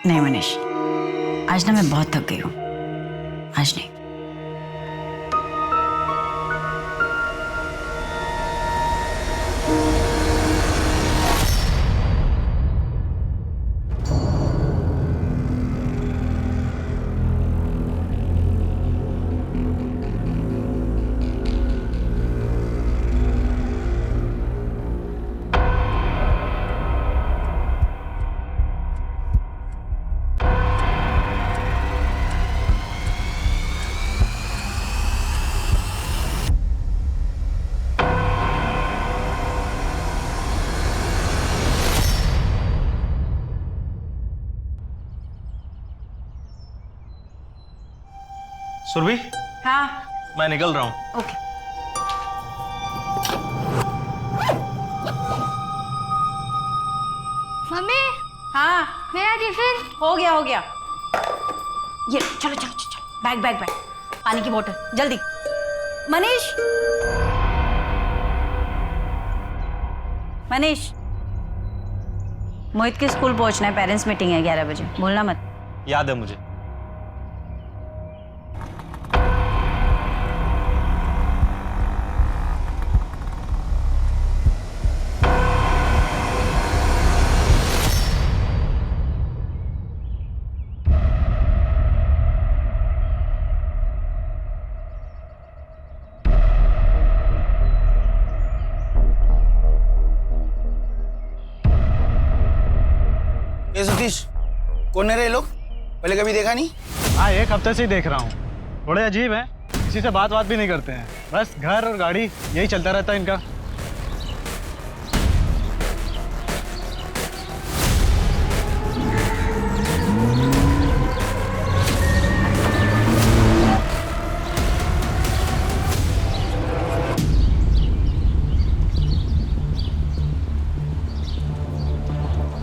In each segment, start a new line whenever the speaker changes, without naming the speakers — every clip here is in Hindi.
नहीं मनीष, आज ना मैं बहुत थक गई हूँ, आज नहीं।
सुरभि,
हाँ।
मैं निकल रहा हूँ।
ओके।
मम्मी,
हाँ,
मेरा टिफिन
हो गया हो गया। ये चलो चलो चलो, बैग बैग बैग, पानी की बोतल जल्दी। मनीष, मनीष, मोहित के स्कूल पहुंचना है, पेरेंट्स मीटिंग है 11 बजे, भूलना मत।
याद है मुझे।
ये सतीश, कौन है रे लोग? पहले कभी देखा नहीं?
हाँ, एक हफ्ते से ही देख रहा हूँ। थोड़े अजीब हैं, किसी से बात भी नहीं करते हैं, बस घर और गाड़ी यही चलता रहता है इनका।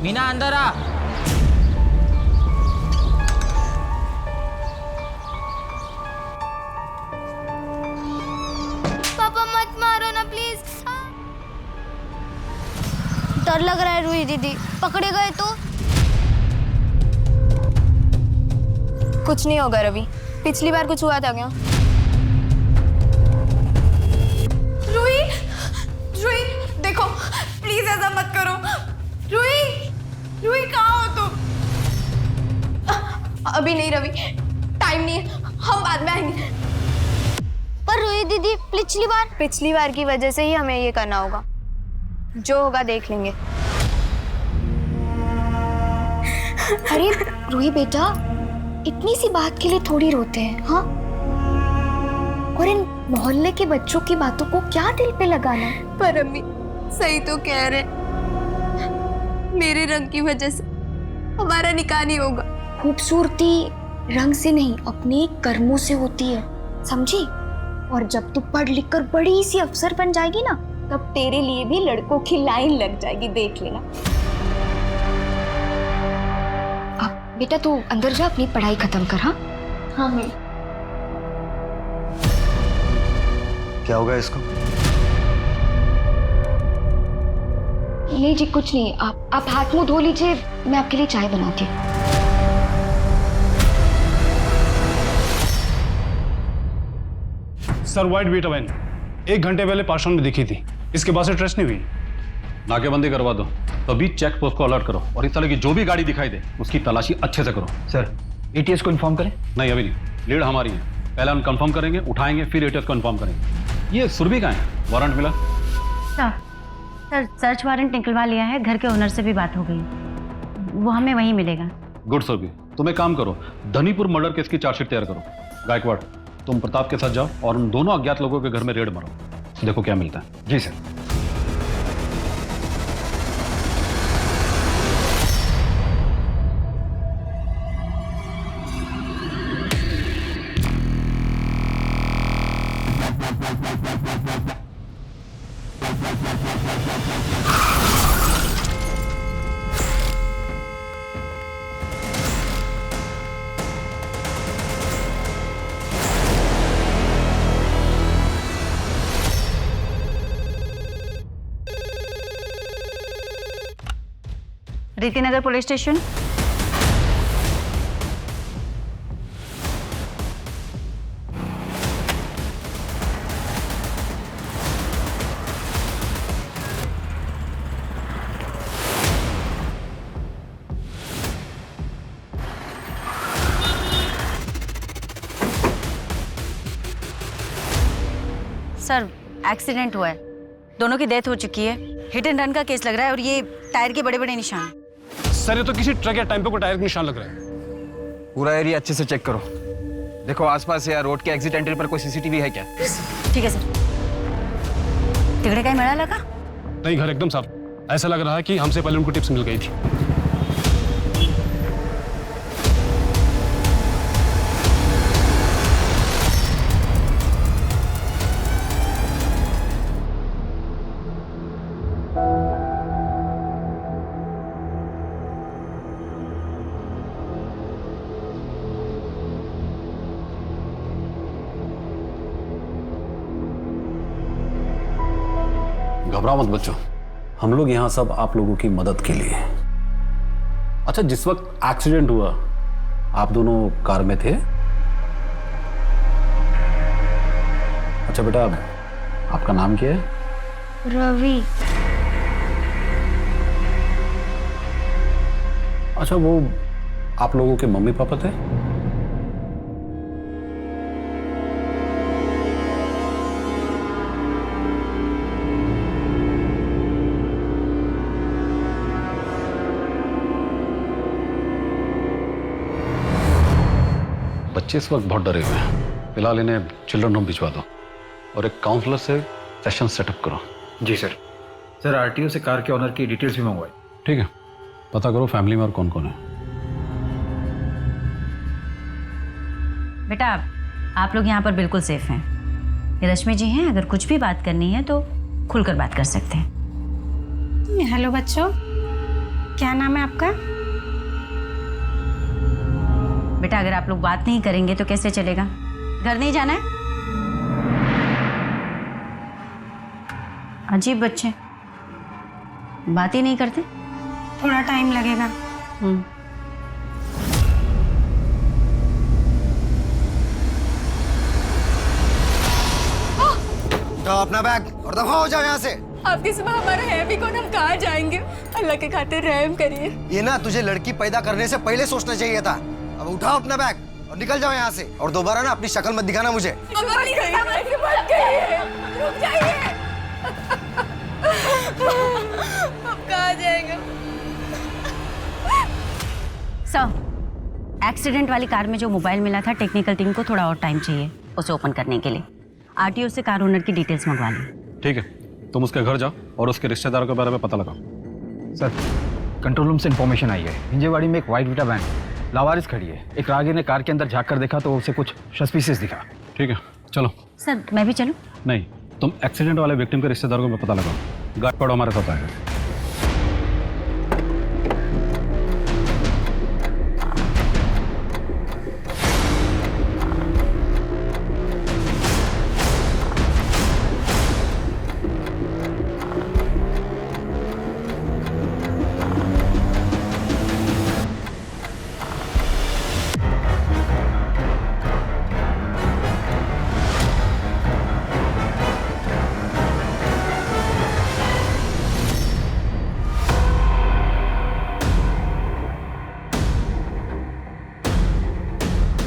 मीना अंदर आ।
पापा मत मारो ना प्लीज। डर लग रहा है रूही दीदी, पकड़े गए तो?
कुछ नहीं होगा रवि, पिछली बार कुछ हुआ था क्या?
रूही, रूही देखो प्लीज ऐसा मत करो। रूही, रूही कहाँ हो तुम?
अभी नहीं रवि, टाइम नहीं है, हम बाद में आएंगे।
पर रूही दीदी
पिछली बार की वजह से ही हमें ये करना होगा, जो होगा देख लेंगे। अरे रूही बेटा, इतनी सी बात के लिए थोड़ी रोते हैं, हाँ? और इन मोहल्ले के बच्चों की बातों को क्या दिल पे लगाना है?
पर अम्मी सही तो कह रहे, मेरे रंग की वजह से हमारा निकाह नहीं होगा।
खूबसूरती रंग से नहीं, अपने कर्मों से होती है, समझी? और जब तू पढ़ लिख कर बड़ी सी अफसर बन जाएगी ना, तब तेरे लिए भी लड़कों की लाइन लग जाएगी, देख लेना। अब बेटा तू अंदर जा, अपनी पढ़ाई खत्म कर। हाँ हाँ मैं।
क्या होगा इसको?
नहीं जी कुछ नहीं, आप हाथ मुंह धो लीजिए, मैं आपके लिए चाय बनाती हूँ।
सर, व्हाइट बीटा वैन 1 घंटे पहले पाषाण में दिखी थी, इसके बाद से ट्रेस नहीं हुई।
नाकेबंदी करवा दो, तभी चेक पोस्ट को अलर्ट करो और इस तरह की जो भी गाड़ी दिखाई दे उसकी तलाशी अच्छे से करो।
सर, एटीएस को इन्फॉर्म करें?
नहीं अभी नहीं, लीड हमारी है, पहले हम कंफर्म करेंगे, उठाएंगे, फिर एटीएस को इन्फॉर्म करेंगे। ये सुरभि का है, वारंट मिला?
सर सर्च वारंट निकलवा लिया है, घर के ओनर से भी बात हो गई, वो हमें वहीं मिलेगा।
गुड सुरभि, तुम एक काम करो, धनीपुर मर्डर केस की चार्जशीट तैयार करो। गायकवाड़, तुम प्रताप के साथ जाओ और उन दोनों अज्ञात लोगों के घर में रेड मारो, देखो क्या मिलता है।
जी sir.
Ritinagar police station. Sir accident हुआ है, दोनों की डेथ हो चुकी है। हिट एंड रन का केस लग रहा है और ये टायर के बड़े बड़े निशान।
सर ये तो किसी ट्रक या टेम्पो को टायर के निशान लग रहा है।
पूरा एरिया अच्छे से चेक करो, देखो आसपास या रोड के एग्जिट एंट्री पर कोई सीसीटीवी है क्या?
ठीक है सर। तिगड़े का ही मेला लगा?
नहीं, घर एकदम साफ। ऐसा लग रहा है कि हमसे पहले उनको टिप्स मिल गई थी।
घबराओ मत बच्चों, हम लोग यहाँ सब आप लोगों की मदद के लिए। अच्छा, जिस वक्त एक्सीडेंट हुआ आप दोनों कार में थे? अच्छा बेटा, आपका नाम क्या है?
रवि।
अच्छा, वो आप लोगों के मम्मी पापा थे? बच्चे इस वक्त बहुत डरे हुए हैं, फिलहाल इन्हें चिल्ड्रन होम भिजवा दो और एक काउंसलर से सेशन सेटअप करो।
जी सर। सर आरटीओ से कार के ऑनर की डिटेल्स भी मंगवाई।
ठीक है, पता करो फैमिली में और कौन कौन है।
बेटा आप लोग यहाँ पर बिल्कुल सेफ हैं। ये रश्मि जी हैं, अगर कुछ भी बात करनी है तो खुलकर बात कर सकते हैं।
हेलो बच्चों, क्या नाम है आपका?
बेटा अगर आप लोग बात नहीं करेंगे तो कैसे चलेगा? घर नहीं जाना है? अजीब बच्चे, बात ही नहीं करते।
थोड़ा टाइम लगेगा।
उठाओ अपना बैग और दफा हो जाओ यहाँ से।
आपके सिवा हमारा है भी कौन, हम कहाँ जाएंगे? अल्लाह के खातिर रहम करिए।
ये ना तुझे लड़की पैदा करने से पहले सोचना चाहिए था। अब उठाओ अपना बैग और निकल जाओ यहाँ से, और दोबारा ना अपनी शक्ल मत दिखाना मुझे।
अब कहाँ जाएंगे?
सर एक्सीडेंट वाली कार में जो मोबाइल मिला था, टेक्निकल टीम को थोड़ा और टाइम चाहिए उसे ओपन करने के लिए। आरटीओ से कार ओनर की डिटेल्स मंगवा ली।
ठीक है, तुम उसके घर जाओ और उसके रिश्तेदारों के बारे में पता लगाओ।
सर कंट्रोल रूम से इन्फॉर्मेशन आई है, हिंजेवाड़ी में एक व्हाइट विटा वैन लावारिस खड़ी है। एक राहगीर ने कार के अंदर झांक कर देखा तो उसे कुछ सस्पिशियस दिखा।
ठीक है, चलो।
सर मैं भी चलूं?
नहीं, तुम एक्सीडेंट वाले विक्टिम के रिश्तेदारों को पता लगाओ। गार्ड हमारे साथ आएगा।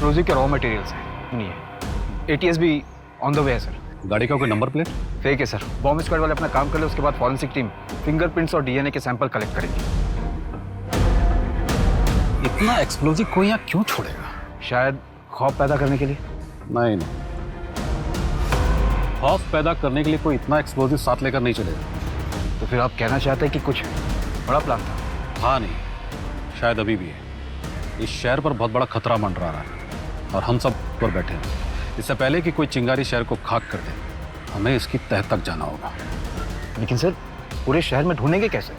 रोजी के रॉ मटेरियल्स हैं, नहीं एटीएस भी ऑन द वे है सर।
गाड़ी का कोई नंबर प्लेट?
फेक है सर। बॉम्ब स्क्वाड वाले अपना काम कर ले, उसके बाद फॉरेंसिक टीम फिंगरप्रिंट्स और डीएनए के सैंपल कलेक्ट करेगी।
इतना एक्सप्लोजिव कोई यहाँ क्यों छोड़ेगा?
शायद खौफ पैदा करने के लिए।
नहीं, खौफ पैदा करने के लिए कोई इतना एक्सप्लोजिव साथ लेकर नहीं चलेगा।
तो फिर आप कहना चाहते हैं कि कुछ बड़ा प्लान था?
हाँ नहीं, शायद अभी भी है। इस शहर पर बहुत बड़ा खतरा मंडरा रहा है और हम सब पर बैठे हैं। इससे पहले कि कोई चिंगारी शहर को खाक कर दे, हमें इसकी तह तक जाना होगा।
लेकिन सर पूरे शहर में ढूंढेंगे कैसे?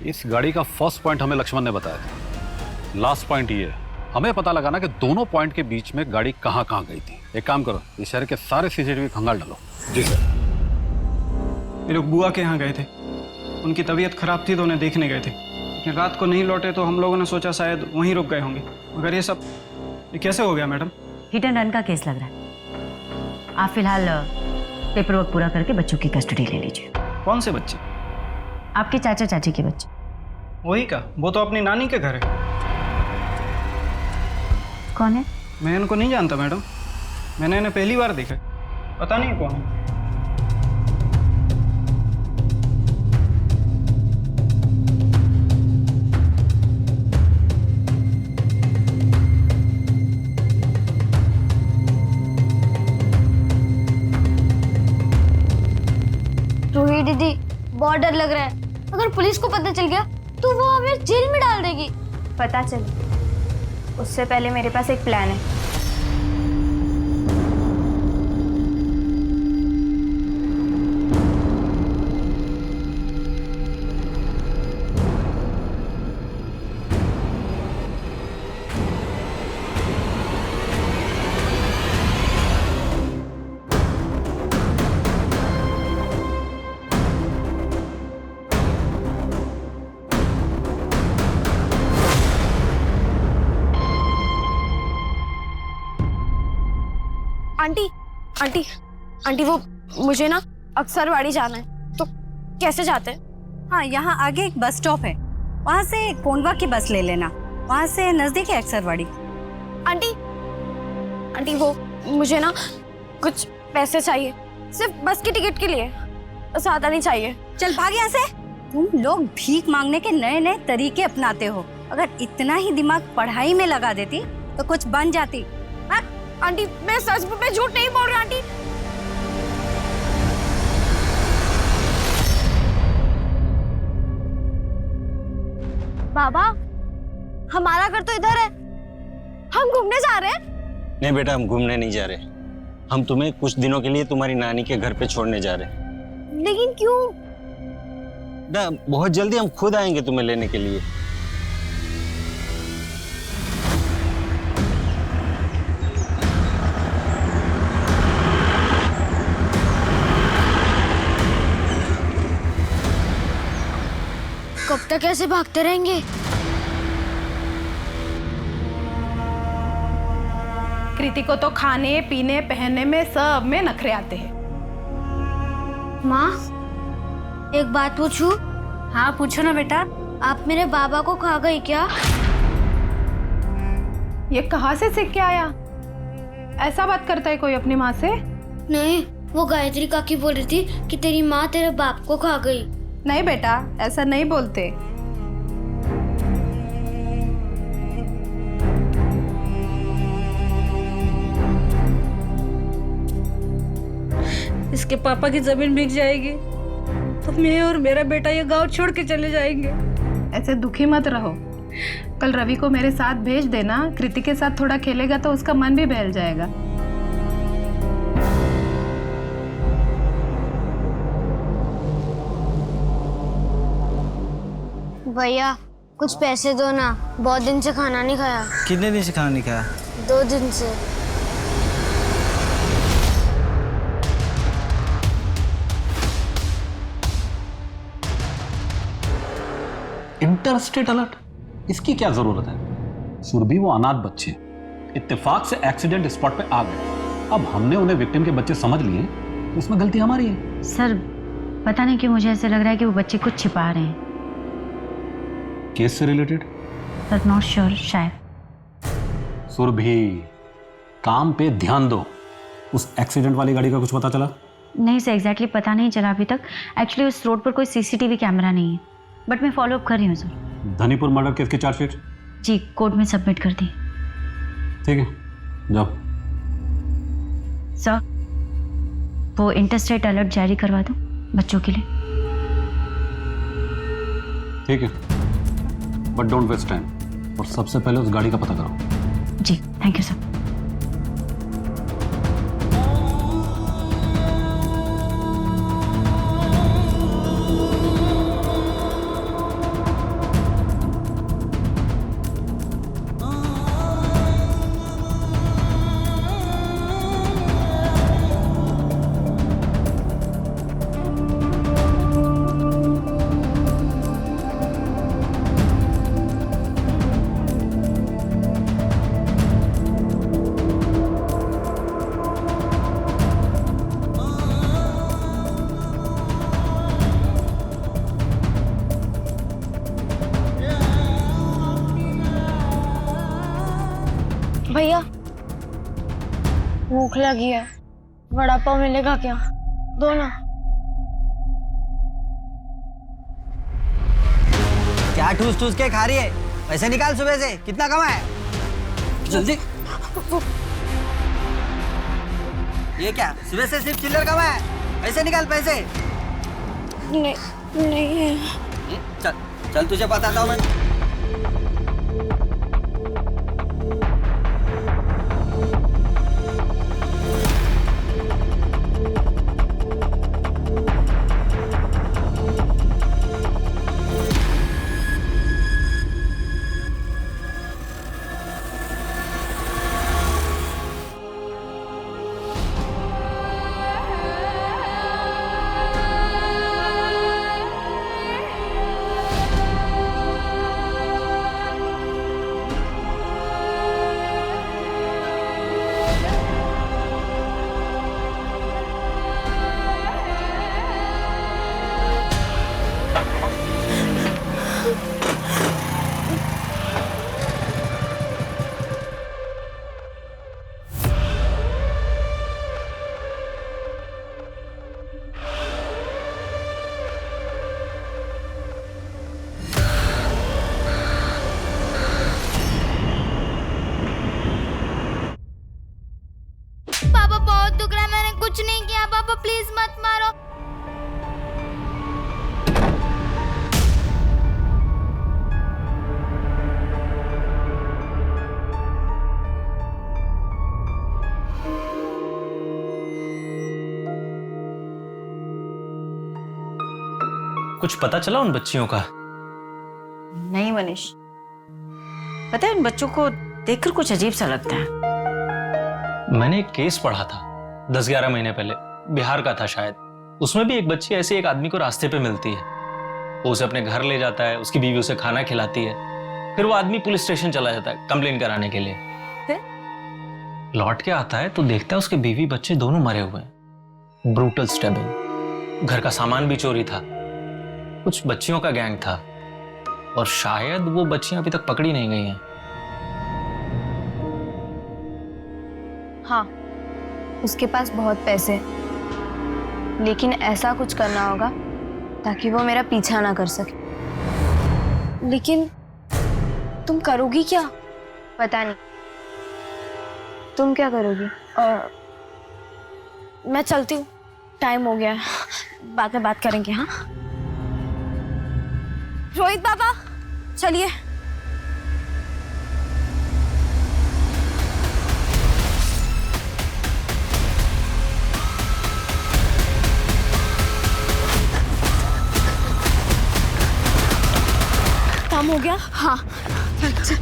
इस गाड़ी का फर्स्ट पॉइंट हमें लक्ष्मण ने बताया था। लास्ट पॉइंट ये है, हमें पता लगाना कि दोनों पॉइंट के बीच में गाड़ी कहाँ कहाँ गई थी। एक काम करो, इस शहर के सारे सीसीटीवी खंगाल डालो।
जी सर। ये लोग बुआ के यहाँ गए थे, उनकी तबीयत खराब थी तो उन्हें देखने गए थे, लेकिन रात को नहीं लौटे तो हम लोगों ने सोचा शायद वहीं रुक गए होंगे। मगर ये कैसे हो गया मैडम?
हिट एंड रन का केस लग रहा है। आप फिलहाल पेपर वर्क पूरा करके बच्चों की कस्टडी ले लीजिए।
कौन से बच्चे?
आपके चाचा चाची के बच्चे।
वही का? वो तो अपनी नानी के घर है।
कौन है?
मैं इनको नहीं जानता मैडम, मैंने इन्हें पहली बार देखा, पता नहीं कौन है।
बहुत डर लग रहा है। अगर पुलिस को पता चल गया तो वो हमें जेल में डाल देगी।
पता चल, उससे पहले मेरे पास एक प्लान है।
आंटी आंटी वो मुझे ना अक्सरवाड़ी जाना है, तो कैसे जाते हैं?
हाँ, यहाँ आगे एक बस स्टॉप है, वहाँ से कोंडवा की बस ले लेना, वहाँ से नजदीक है अक्सरवाड़ी।
आंटी वो मुझे ना कुछ पैसे चाहिए, सिर्फ बस की टिकट के लिए, ज्यादा नहीं चाहिए।
चल भाग यहाँ से। तुम लोग भीख मांगने के नए नए तरीके अपनाते हो। अगर इतना ही दिमाग पढ़ाई में लगा देती तो कुछ बन जाती।
आंटी मैं सच में झूठ नहीं बोल रहा आंटी। बाबा, हमारा घर तो इधर है, हम घूमने जा रहे हैं।
नहीं बेटा, हम घूमने नहीं जा रहे, हम तुम्हें कुछ दिनों के लिए तुम्हारी नानी के घर पे छोड़ने जा रहे हैं।
लेकिन क्यों?
बहुत जल्दी हम खुद आएंगे तुम्हें लेने के लिए।
कब तक ऐसे भागते रहेंगे?
कृति को तो खाने पीने पहनने में सब में नखरे आते हैं।
माँ, एक बात पूछूं?
हाँ पूछो ना बेटा।
आप मेरे बाबा को खा गई क्या?
ये कहाँ से सीख के आया? ऐसा बात करता है कोई अपनी माँ से?
नहीं, वो गायत्री काकी बोल रही थी कि तेरी माँ तेरे बाप को खा गई।
नहीं बेटा, ऐसा नहीं बोलते।
इसके पापा की जमीन बिक जाएगी तो मैं और मेरा बेटा ये गांव छोड़ के चले जाएंगे।
ऐसे दुखी मत रहो। कल रवि को मेरे साथ भेज देना, कृति के साथ थोड़ा खेलेगा तो उसका मन भी बहल जाएगा।
भैया कुछ पैसे दो ना, बहुत दिन से खाना नहीं खाया।
कितने दिन से खाना नहीं खाया?
2 दिन से।
इंटरस्टेट अलर्ट, इसकी क्या जरूरत है? सुरभि वो अनाथ बच्चे इत्तेफाक से एक्सीडेंट स्पॉट पे आ गए। अब हमने उन्हें विक्टिम के बच्चे समझ लिए तो इसमें गलती हमारी है।
सर पता नहीं क्यों मुझे ऐसे लग रहा है कि वो बच्चे कुछ छिपा रहे हैं।
केस से रिलेटेड?
सर नॉट श्योर, शायद।
सुरभि काम पे ध्यान दो। उस एक्सीडेंट वाली गाड़ी का कुछ पता चला?
नहीं सर, एग्जैक्टली पता नहीं चला अभी तक। एक्चुअली उस रोड पर कोई सीसीटीवी कैमरा नहीं है, बट मैं फॉलो अप कर रही हूँ सर।
धनीपुर मर्डर केस की चार्जशीट
जी कोर्ट में सबमिट कर दी।
ठीक है, जाओ।
सर वो इंटरस्टेट अलर्ट जारी करवा दो बच्चों के लिए।
ठीक है, बट डोंट वेस्ट टाइम, और सबसे पहले उस गाड़ी का पता करो।
जी थैंक यू सर।
भैया भूख लगी है, वड़ा पाव मिलेगा क्या? दो ना।
क्या ठूस ठूस के खा रही है? पैसे निकाल सुबह से, कितना कमा है? जल्दी। ये क्या सुबह से सिर्फ चिल्लर कमा है? पैसे निकाल पैसे।
नहीं है।
चल चल तुझे बताता हूँ मैं।
पापा बहुत दुख रहा है, मैंने कुछ नहीं किया। पापा प्लीज मत मारो।
कुछ पता चला उन बच्चियों का?
नहीं मनीष, पता है उन बच्चों को देखकर कुछ अजीब सा लगता है।
मैंने एक केस पढ़ा था 10-11 महीने पहले, बिहार का था शायद। उसमें भी एक बच्ची ऐसे एक आदमी को रास्ते पे मिलती है, वो उसे अपने घर ले जाता है, उसकी बीवी उसे खाना खिलाती है, फिर वो आदमी पुलिस स्टेशन चला जाता है कंप्लेन कराने के लिए। फिर लौट के आता है तो देखता है उसके बीवी बच्चे दोनों मरे हुए हैं। Brutal stabbing. घर का सामान भी चोरी था, कुछ बच्चियों का गैंग था, और शायद वो बच्चियां अभी तक पकड़ी नहीं गई हैं।
हाँ, उसके पास बहुत पैसे हैं, लेकिन ऐसा कुछ करना होगा ताकि वो मेरा पीछा ना कर सके। लेकिन तुम करोगी क्या? पता नहीं। तुम क्या करोगी? मैं चलती हूँ, टाइम हो गया है, बाद में बात करेंगे। हाँ
रोहित पापा
चलिए।
काम हो गया?
हाँ
अच्छा।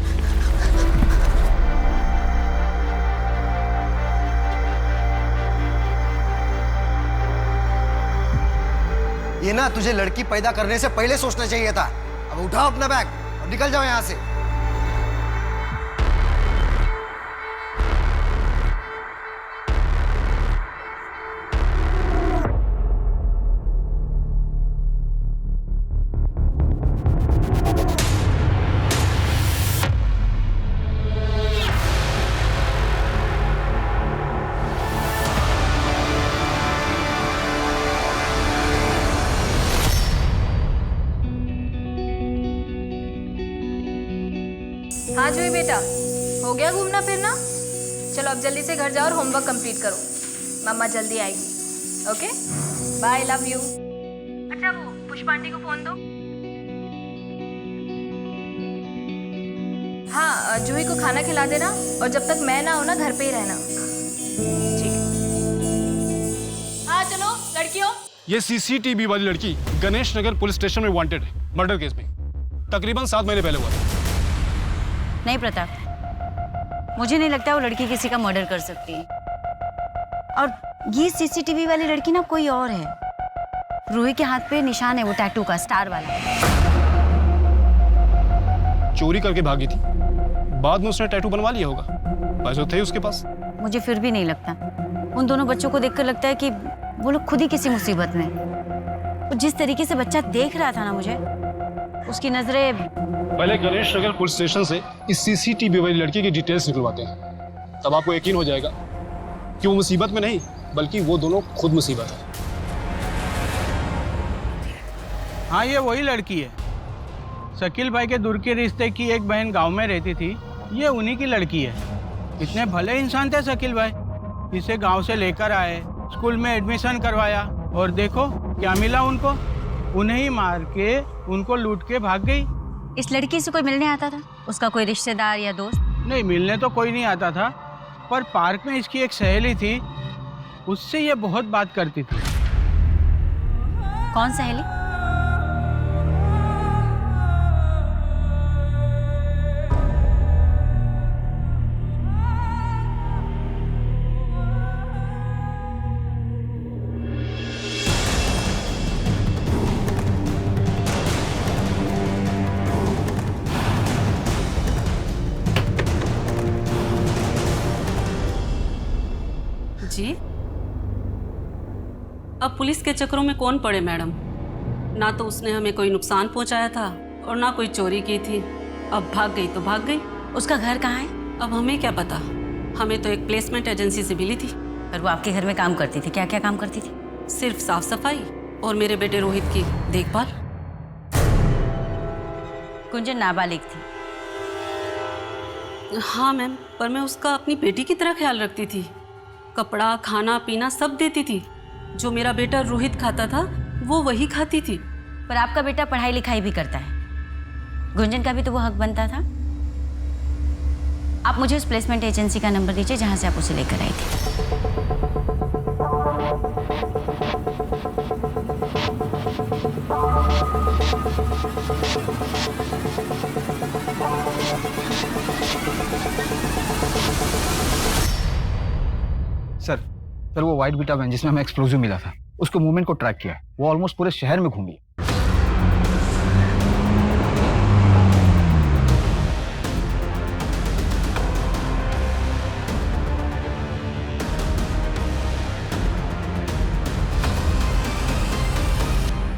ये ना तुझे लड़की पैदा करने से पहले सोचना चाहिए था। अब उठाओ अपना बैग और निकल जाओ यहाँ से।
हाँ जूही बेटा, हो गया घूमना फिरना? चलो अब जल्दी से घर जाओ और होमवर्क कंप्लीट करो, मम्मा जल्दी आएगी। Okay bye, love you. अच्छा वो पुष्पा आंटी को फोन दो। हाँ जूही को खाना खिला देना, और जब तक मैं ना हो ना घर पे ही रहना। ठीक है। हाँ चलो लड़कियों।
ये सीसीटीवी वाली लड़की गणेश नगर पुलिस स्टेशन में वांटेड है मर्डर केस में। तकरीबन 7 महीने पहले हुआ था।
नहीं प्रताप, मुझे नहीं लगता वो लड़की किसी का मर्डर कर सकती है। और ये सीसीटीवी वाली लड़की ना कोई और है। रूही के हाथ पे निशान है वो टैटू का, स्टार वाला।
चोरी करके भागी थी, बाद में उसने टैटू बनवा लिया होगा, पैसे थे उसके पास।
मुझे फिर भी नहीं लगता। उन दोनों बच्चों को देखकर लगता है कि वो लोग खुद ही किसी मुसीबत में। तो जिस तरीके से बच्चा देख रहा था ना मुझे, उसकी नजरें।
पहले गणेश नगर पुलिस स्टेशन से इस सीसीटीवी वाली लड़की की डिटेल्स निकलवाते हैं, तब आपको यकीन हो जाएगा कि वो मुसीबत में नहीं बल्कि वो दोनों खुद मुसीबत है।
हाँ, ये वही लड़की है। शकील भाई के दूर के रिश्ते की एक बहन गांव में रहती थी, ये उन्हीं की लड़की है। इतने भले इंसान थे शकील भाई, इसे गांव से लेकर आए, स्कूल में एडमिशन करवाया, और देखो क्या मिला उनको।
उन्हें ही मार के उनको लूट के भाग गई।
इस लड़की से कोई मिलने आता था? उसका कोई रिश्तेदार या दोस्त?
नहीं, मिलने तो कोई नहीं आता था, पर पार्क में इसकी एक सहेली थी, उससे ये बहुत बात करती थी।
कौन सहेली?
जी, अब पुलिस के चक्करों में कौन पड़े मैडम। ना तो उसने हमें कोई नुकसान पहुंचाया था और ना कोई चोरी की थी। अब भाग गई तो भाग गई।
उसका घर कहाँ है?
अब हमें क्या पता, हमें तो एक प्लेसमेंट एजेंसी से मिली थी।
पर वो आपके घर में काम करती थी? क्या क्या काम करती थी?
सिर्फ साफ सफाई और मेरे बेटे रोहित की देखभाल।
गुंजन नाबालिग थी।
हाँ मैम, पर मैं उसका अपनी बेटी की तरह ख्याल रखती थी। कपड़ा, खाना पीना सब देती थी। जो मेरा बेटा रोहित खाता था वो वही खाती थी।
पर आपका बेटा पढ़ाई लिखाई भी करता है, गुंजन का भी तो वो हक बनता था। आप मुझे उस प्लेसमेंट एजेंसी का नंबर दीजिए जहां से आप उसे लेकर आई थी।
सर वो वाइट बीटा वैन जिसमें हमें एक्सप्लोजिव मिला था, उसके मूवमेंट को ट्रैक किया। वो ऑलमोस्ट पूरे शहर में घूमी।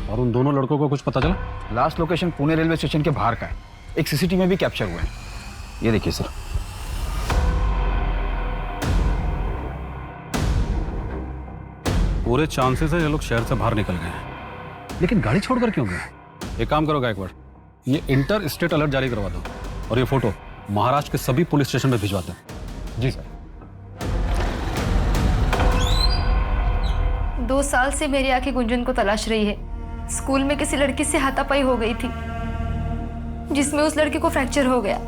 और उन दोनों लड़कों को कुछ पता चला?
Last location Pune railway station के बाहर का है। एक सीसीटीवी में भी कैप्चर हुआ है। ये देखिए सर।
पूरे चांसेस है ये लोग शहर से बाहर निकल गए हैं, लेकिन गाड़ी छोड़कर क्यों गए? एक काम करो गायकवाड़, ये इंटर स्टेट अलर्ट जारी करवा दो और ये फोटो महाराष्ट्र के सभी पुलिस स्टेशन में भिजवा दो।
जी सर।
2 साल से मेरी आंखें गुंजन को तलाश रही है। स्कूल में किसी लड़की से हाथापाई हो गई थी जिसमें उस लड़की को फ्रैक्चर हो गया।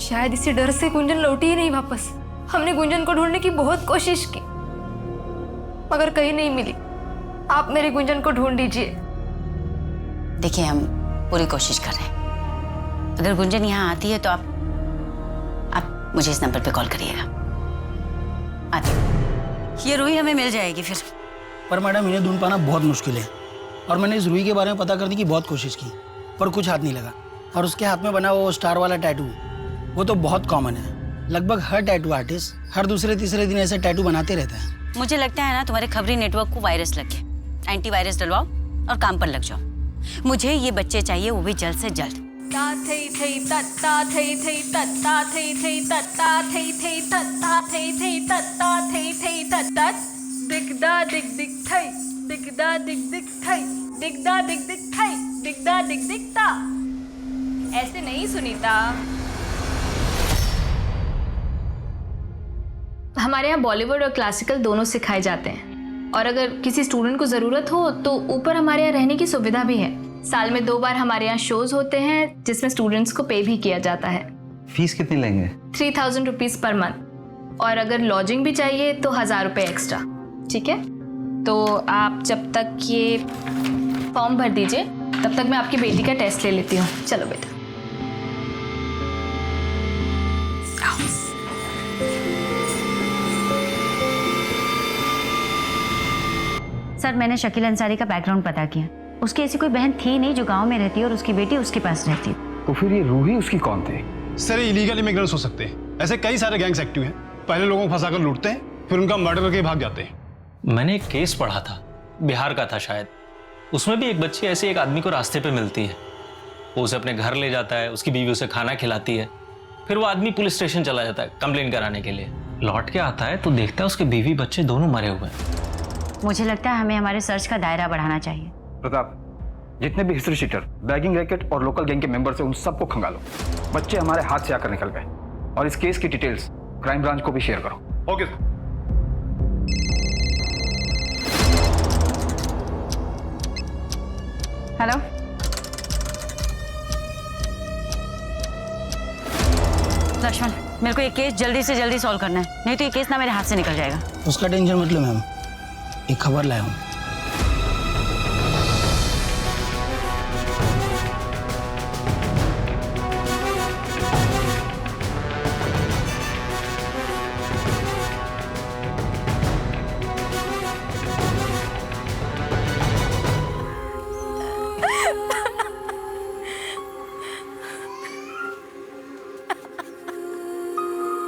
शायद इसी डर से गुंजन लौटी ही नहीं वापस। हमने गुंजन को ढूंढने की बहुत कोशिश की मगर कहीं नहीं मिली। आप मेरी गुंजन को ढूंढ दीजिए।
देखिए, हम पूरी कोशिश कर रहे हैं। अगर गुंजन यहाँ आती है तो आप मुझे इस नंबर पे कॉल करिएगा। आती ये रूही हमें मिल जाएगी फिर।
पर मैडम, इन्हें ढूंढ पाना बहुत मुश्किल है और मैंने इस रूही के बारे में पता करने की बहुत कोशिश की पर कुछ हाथ नहीं लगा। और उसके हाथ में बना वो स्टार वाला टैटू, वो तो बहुत कॉमन है। लगभग हर टैटू आर्टिस्ट हर दूसरे तीसरे दिन ऐसे टैटू बनाते रहता है।
मुझे लगता है ना, तुम्हारे खबरी नेटवर्क को वायरस लग गया। एंटीवायरस डलवाओ और काम पर लग जाओ। मुझे ये बच्चे चाहिए, वो भी जल्द से जल्द।
दिगदा दिग दिग थई, दिगदा दिग दिग थई, दिगदा दिग दिग थई, दिगदा दिग दिगता। ऐसे नहीं सुनीता। हमारे यहाँ बॉलीवुड और क्लासिकल दोनों सिखाए जाते हैं और अगर किसी स्टूडेंट को ज़रूरत हो तो ऊपर हमारे यहाँ रहने की सुविधा भी है। साल में 2 बार हमारे यहाँ शोज होते हैं जिसमें स्टूडेंट्स को पे भी किया जाता है।
फीस कितनी लेंगे?
3000 रुपीज़ पर मंथ और अगर लॉजिंग भी चाहिए तो 1000 रुपये एक्स्ट्रा। ठीक है, तो आप जब तक ये फॉर्म भर दीजिए तब तक मैं आपकी बेटी का टेस्ट ले लेती हूँ। चलो बेटा।
सर, मैंने शकील अंसारी का बैकग्राउंड पता किया। उसकी ऐसी कोई बहन थी नहीं जो गांव में रहती और उसकी बेटी उसके पास रहती।
तो फिर ये रूही उसकी कौन थी?
सर, इलीगल इमिग्रेंट्स हो सकते हैं। ऐसे कई सारे गैंग्स एक्टिव हैं। पहले लोगों को फंसाकर लूटते हैं, फिर उनका मर्डर करके भाग जाते हैं।
मैंने एक केस पढ़ा था, बिहार का था शायद। उसमें भी एक बच्ची ऐसे एक आदमी को रास्ते पे मिलती है। वो उसे अपने घर ले जाता है, उसकी बीवी उसे खाना खिलाती है। फिर वो आदमी पुलिस स्टेशन चला जाता है कंप्लेन कराने के लिए। लौट के आता है तो देखता है उसके बीवी बच्चे दोनों मरे हुए हैं।
मुझे लगता है हमें हमारे सर्च का दायरा बढ़ाना चाहिए।
प्रताप, जितने भी हिस्ट्री शीटर, बैगिंग रैकेट और लोकल गैंग के मेंबर्स हैं, उन सबको खंगालो। बच्चे हमारे हाथ से आकर निकल गए और इस केस की डिटेल्स क्राइम ब्रांच को भी शेयर करो।
Okay sir.
हेलो, लक्ष्मण, मेरे को ये केस जल्दी से जल्दी सॉल्व करना है, नहीं तो ये केस ना मेरे हाथ से निकल जाएगा।
उसका टेंशन मत लो मैम, एक खबर लाया हूँ।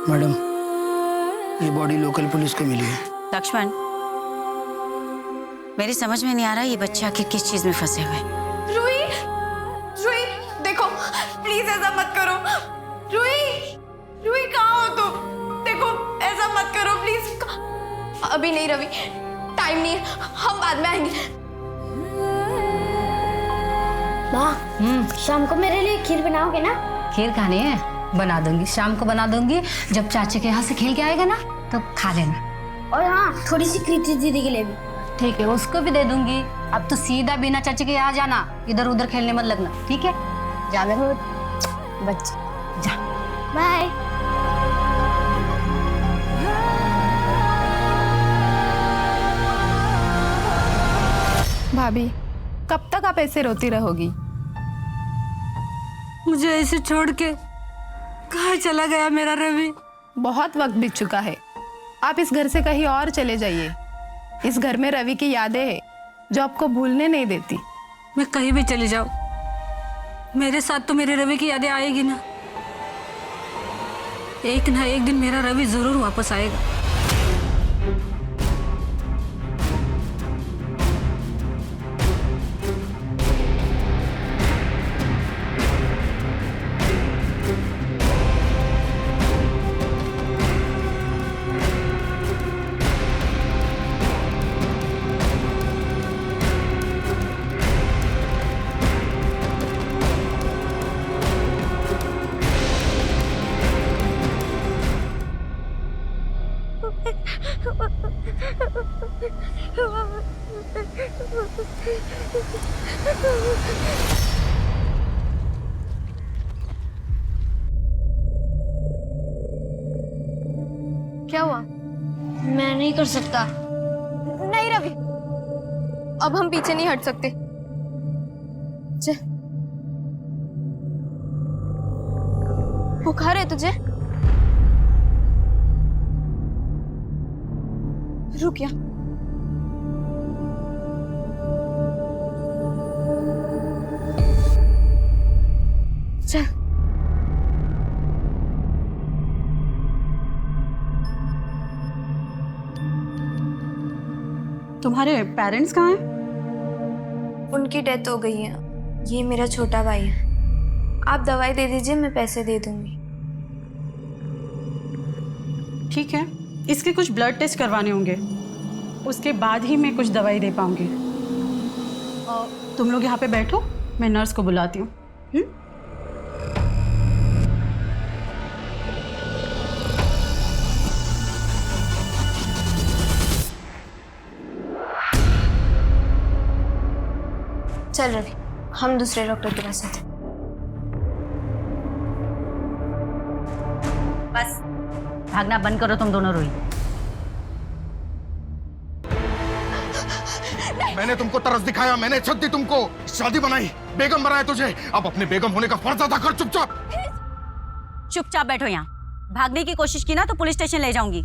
मैडम, ये बॉडी लोकल पुलिस को मिली है।
लक्ष्मण, मेरी समझ में नहीं आ रहा ये बच्चे आखिर किस चीज में फंसे हुए हैं।
रूही, रूही, देखो प्लीज ऐसा मत करो। रूही, रूही कहाँ हो तुम? देखो ऐसा मत करो प्लीज। अभी नहीं रवि, टाइम नहीं है, हम बाद में आएंगे।
माँ, शाम को मेरे लिए खीर बनाओगे ना?
खीर खानी है, बना दूंगी, शाम को बना दूंगी। जब चाचे के यहाँ से खेल के आएगा ना तो खा लेना।
और हाँ, थोड़ी सी कृति दीदी के लिए भी।
ठीक है, उसको भी दे दूंगी। अब तो सीधा बिना चाचे के यहाँ जाना, इधर उधर खेलने मत लगना, ठीक है? जा मेरे बच्चे, जा।
बाय।
भाभी, कब तक आप ऐसे रोती रहोगी?
मुझे ऐसे छोड़ के कहाँ चला गया मेरा रवि?
बहुत वक्त बीत चुका है, आप इस घर से कहीं और चले जाइए। इस घर में रवि की यादें हैं जो आपको भूलने नहीं देती।
मैं कहीं भी चली जाऊं, मेरे साथ तो मेरे रवि की यादें आएगी ना। एक ना एक दिन मेरा रवि जरूर वापस आएगा।
क्या हुआ?
मैं नहीं कर सकता।
नहीं रवि, अब हम पीछे नहीं हट सकते। चल, बुखार है तुझे? रुक यहाँ। चल।
तुम्हारे पेरेंट्स कहाँ हैं?
उनकी डेथ हो गई है। ये मेरा छोटा भाई है। आप दवाई दे दीजिए, मैं पैसे दे दूंगी।
ठीक है, इसके कुछ ब्लड टेस्ट करवाने होंगे, उसके बाद ही मैं कुछ दवाई दे पाऊंगी। तुम लोग यहाँ पे बैठो, मैं नर्स को बुलाती हूँ।
चल रवि, हम दूसरे डॉक्टर के पास आते।
बस भागना बंद करो तुम दोनों। रोही,
मैंने तुमको तरस दिखाया, मैंने इज्जत दी तुमको, शादी बनाई, बेगम बनाया तुझे। अब अपने बेगम होने का फर्ज अदा कर। चुपचाप
चुपचाप बैठो यहाँ। भागने की कोशिश की ना तो पुलिस स्टेशन ले जाऊंगी,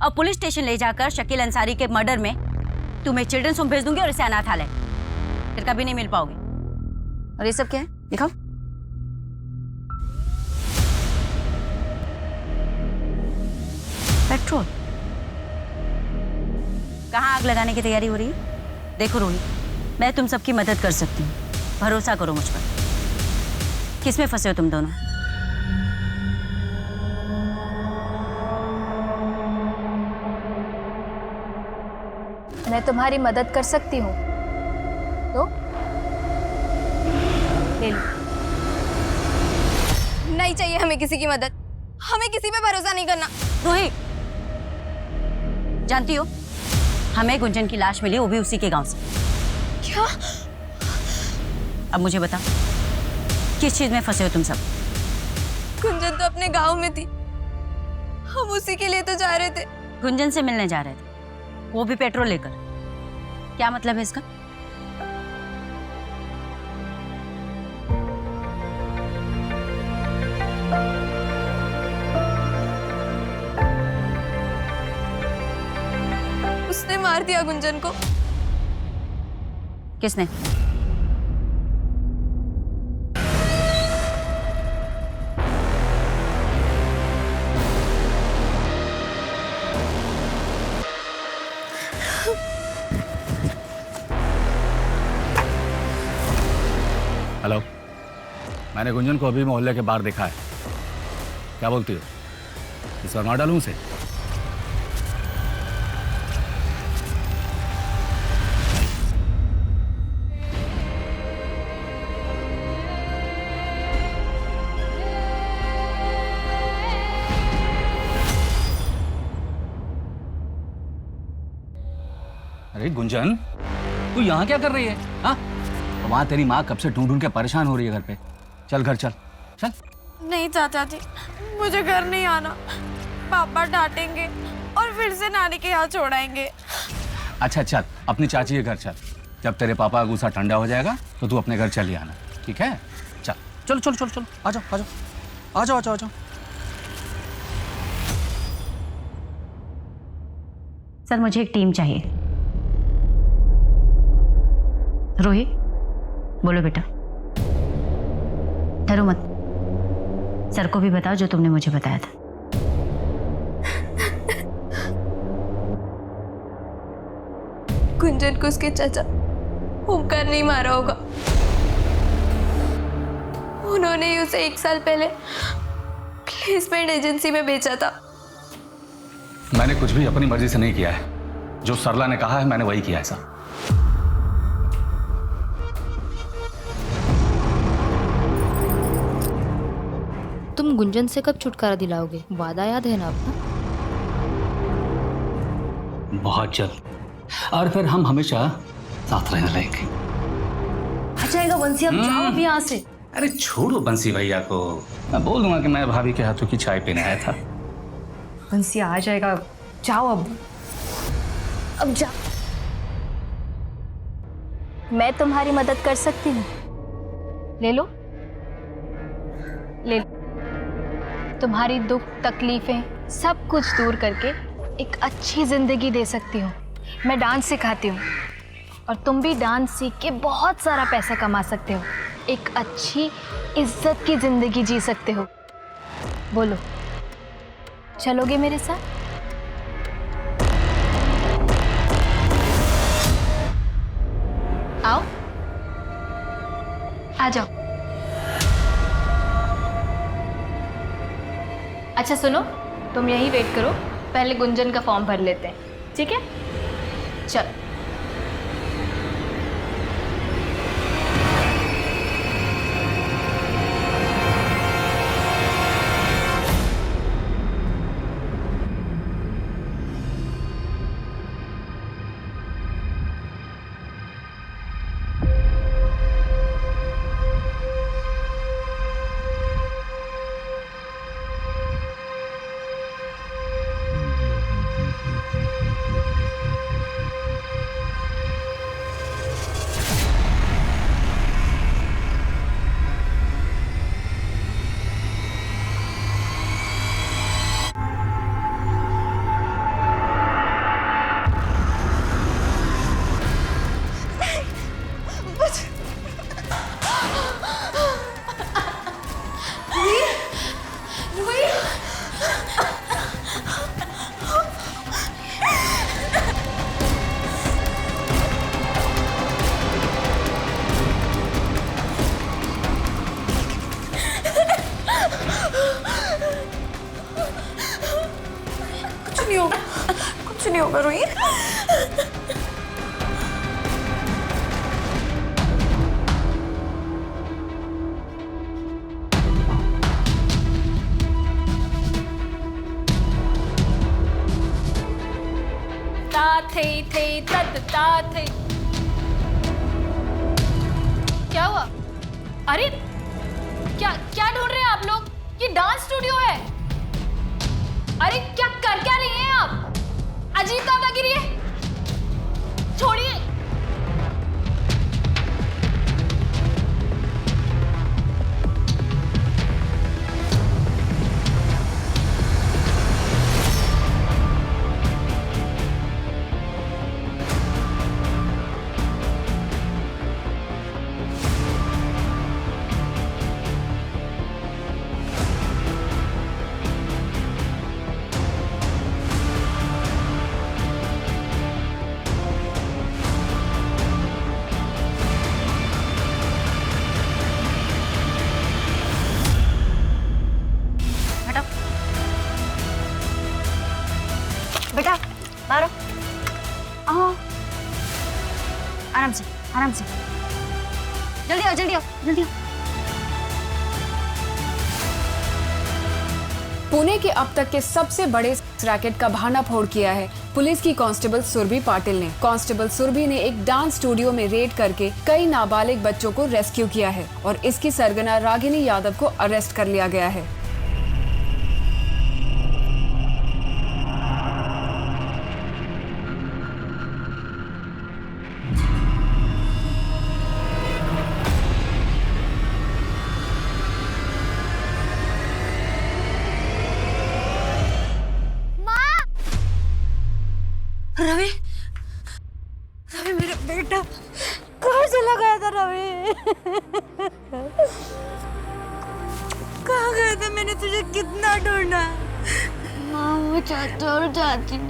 और पुलिस स्टेशन ले जाकर शकील अंसारी के मर्डर में तुम्हें चिल्ड्रंस होम भेज दूंगी और इसे अनाथालय, फिर कभी नहीं मिल पाओगे। और ये सब क्या है, दिखाओ। पेट्रोल। कहाँ आग लगाने की तैयारी हो रही है? देखो रोही, मैं तुम सबकी मदद कर सकती हूँ, भरोसा करो मुझ पर। किस में फंसे हो तुम दोनों?
मैं तुम्हारी मदद कर सकती हूँ तो ले लो।
नहीं चाहिए हमें किसी की मदद, हमें किसी पे भरोसा नहीं करना।
रोही, जानती हो हमें गुंजन की लाश मिली, वो भी उसी के गांव से।
क्या?
अब मुझे बताओ, किस चीज में फंसे हो तुम सब?
गुंजन तो अपने गांव में थी, हम उसी के लिए तो जा रहे थे।
गुंजन से मिलने जा रहे थे, वो भी पेट्रोल लेकर? क्या मतलब है इसका?
उसने मार दिया गुंजन को।
किसने?
हेलो, मैंने गुंजन को अभी मोहल्ले के बाहर देखा है। क्या बोलती हो, इस बार मार डालूं उसे? अरे गुंजन, तू यहाँ क्या कर रही है? हाँ, वहां तेरी माँ कब से ढूंढ ढूंढ के परेशान हो रही है घर पे। चल घर चल चल।
नहीं चाचा जी, मुझे घर नहीं आना, पापा डांटेंगे और फिर से नानी के यहाँ छोड़ाएंगे।
अच्छा चल, अपनी चाची के घर चल। जब तेरे पापा का गुस्सा ठंडा हो जाएगा तो तू अपने घर चली आना, ठीक है? चल चलो चलो चलो चलो, आ जाओ आ जाओ आ जाओ आ जाओ आ जाओ।
सर, मुझे एक टीम चाहिए। रोहित, बोलो बेटा, डरो मत। सर को भी बताओ जो तुमने मुझे बताया था।
गुंजन को उसके चाचा ओमकार नहीं मारा होगा। उन्होंने ही उसे 1 साल पहले प्लेसमेंट एजेंसी में बेचा था।
मैंने कुछ भी अपनी मर्जी से नहीं किया है, जो सरला ने कहा है मैंने वही किया है सर।
तुम गुंजन से कब छुटकारा दिलाओगे? वादा याद है ना अपना?
बहुत जल्द, और फिर हम हमेशा साथ रहने लगेंगे।
आ जाएगा बंसी, अब जाओ अभी यहाँ से।
अरे छोड़ो बंसी भैया को, मैं बोल दूंगा कि मैं भाभी के हाथों की चाय पीने आया था।
बंसी आ जाएगा, जाओ अब जा।
मैं तुम्हारी मदद कर सकती हूँ। ले लो, ले लो। तुम्हारी दुख तकलीफें सब कुछ दूर करके एक अच्छी जिंदगी दे सकती हूँ। मैं डांस सिखाती हूँ और तुम भी डांस सीख के बहुत सारा पैसा कमा सकते हो, एक अच्छी इज्जत की जिंदगी जी सकते हो। बोलो, चलोगे मेरे साथ? आओ, आ जाओ। अच्छा सुनो, तुम यहीं वेट करो, पहले गुंजन का फॉर्म भर लेते हैं, ठीक है? चल। कुछ नहीं होगा रोही।
थे तद ता थे। क्या हुआ? अरे क्या क्या ढूंढ रहे हैं आप लोग? ये डांस स्टूडियो है। अरे क्या कर क्या रही हैं आप? अजीब दादागिरी है, छोड़िए।
बेटा मारो, आओ आराम से आराम से, जल्दी आओ जल्दी आओ जल्दी आओ।
पुणे के अब तक के सबसे बड़े रैकेट का भानाफोड़ किया है पुलिस की कांस्टेबल सुरभि पाटिल ने। कांस्टेबल सुरभि ने एक डांस स्टूडियो में रेड करके कई नाबालिग बच्चों को रेस्क्यू किया है और इसकी सरगना रागिनी यादव को अरेस्ट कर लिया गया है।
रवि, रवि मेरा बेटा कहाँ चला गया था? रवि कहाँ गया था? मैंने तुझे कितना ढूंढा। माँ वो चाचा और चाची ने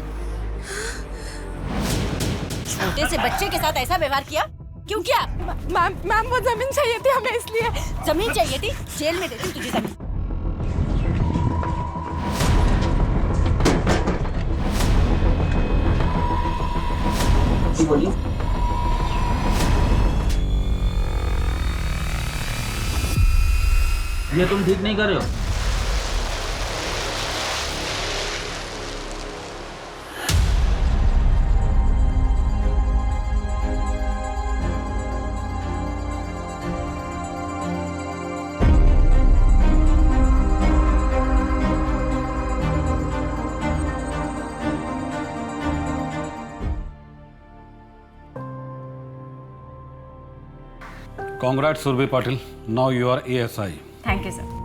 छोटे से बच्चे के साथ ऐसा व्यवहार किया, क्यों किया?
मैम वो जमीन चाहिए थी हमें, इसलिए।
जमीन चाहिए थी? जेल में देती तुझे जमीन।
बोलिए। ये तुम ठीक नहीं कर रहे हो।
Congrats, Surbhi Patil. Now you are ASI.
Thank you sir.